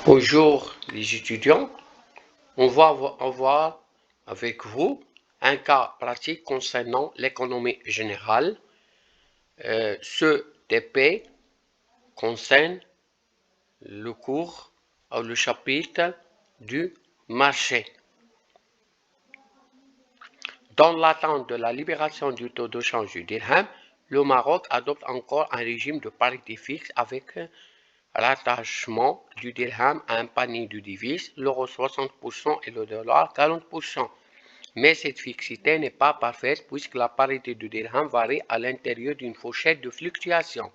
Bonjour les étudiants, on va voir avec vous un cas pratique concernant l'économie générale. Ce TP concerne le cours ou le chapitre du marché. Dans l'attente de la libération du taux de change du dirham, le Maroc adopte encore un régime de parité fixe avec rattachement du dirham à un panier de devises, l'euro 60% et le dollar 40%. Mais cette fixité n'est pas parfaite puisque la parité du dirham varie à l'intérieur d'une fourchette de fluctuation.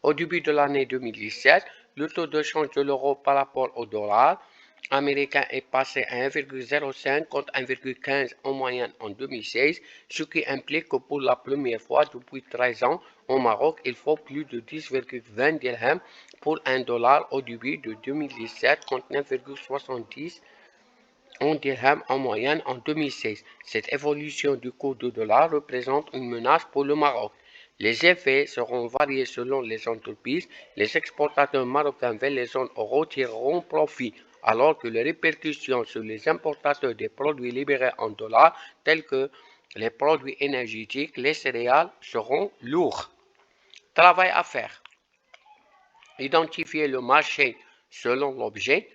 Au début de l'année 2017, le taux de change de l'euro par rapport au dollar américain est passé à 1,05 contre 1,15 en moyenne en 2016, ce qui implique que pour la première fois depuis 13 ans au Maroc, il faut plus de 10,20 dirhams pour un dollar au début de 2017 contre 9,70 en dirhams en moyenne en 2016. Cette évolution du cours du dollar représente une menace pour le Maroc. Les effets seront variés selon les entreprises. Les exportateurs marocains vers les zones euro tireront profit, alors que les répercussions sur les importateurs des produits libérés en dollars, tels que les produits énergétiques, les céréales, seront lourds. Travail à faire. Identifier le marché selon l'objet.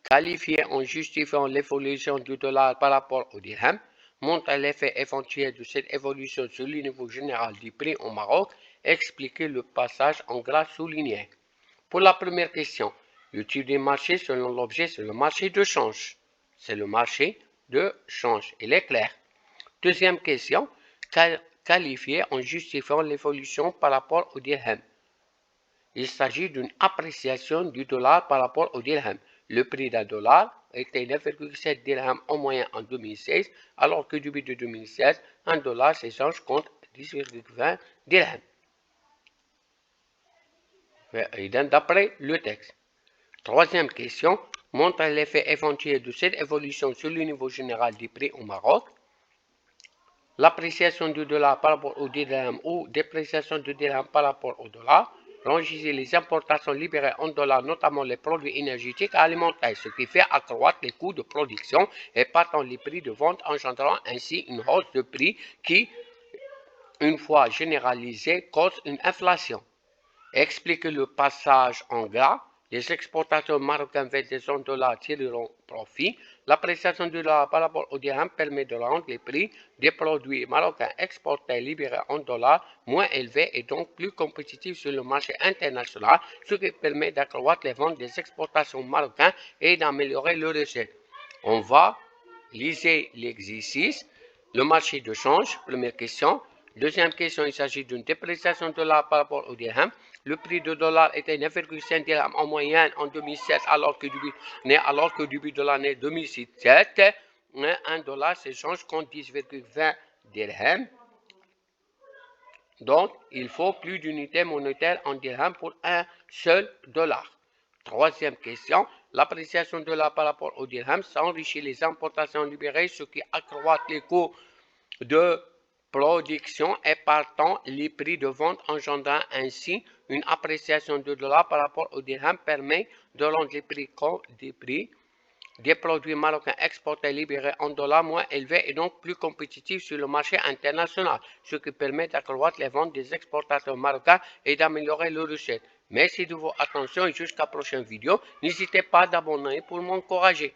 Qualifié en justifiant l'évolution du dollar par rapport au dirham, montre l'effet éventuel de cette évolution sur le niveau général du prix au Maroc, expliquer le passage en gras souligné. Pour la première question, le type de marché selon l'objet, c'est le marché de change. C'est le marché de change, il est clair. Deuxième question, qualifié en justifiant l'évolution par rapport au dirham. Il s'agit d'une appréciation du dollar par rapport au dirham. Le prix d'un dollar était 9,7 dirhams en moyenne en 2016, alors que depuis 2016, un dollar s'échange contre 10,20 dirhams. D'après le texte. Troisième question, montre l'effet éventuel de cette évolution sur le niveau général des prix au Maroc. L'appréciation du dollar par rapport au dirham ou dépréciation du dirham par rapport au dollar rangit les importations libérées en dollars, notamment les produits énergétiques et alimentaires, ce qui fait accroître les coûts de production et partant les prix de vente, engendrant ainsi une hausse de prix qui, une fois généralisée, cause une inflation. Explique le passage en gras. Les exportateurs marocains vers des zones dollars tireront profit. L'appréciation du dollar par rapport au dirham permet de rendre les prix des produits marocains exportés libérés en dollars moins élevés et donc plus compétitifs sur le marché international, ce qui permet d'accroître les ventes des exportations marocaines et d'améliorer le recette. On va liser l'exercice. Le marché de change, première question. Deuxième question, il s'agit d'une dépréciation de dollar par rapport au dirham. Le prix du dollar était 9,5 dirhams en moyenne en 2007, alors que début de l'année 2017, un dollar s'échange contre 10,20 dirhams. Donc, il faut plus d'unités monétaires en dirhams pour un seul dollar. Troisième question, l'appréciation de dollar par rapport au dirham s'enrichit les importations libérées, ce qui accroît les coûts de production et partant les prix de vente, engendrant ainsi une appréciation du dollar par rapport au dirham permet de rendre les prix des produits marocains exportés libérés en dollars moins élevés et donc plus compétitifs sur le marché international, ce qui permet d'accroître les ventes des exportateurs marocains et d'améliorer leurs recettes. Merci de votre attention et jusqu'à la prochaine vidéo. N'hésitez pas à vous abonner pour m'encourager.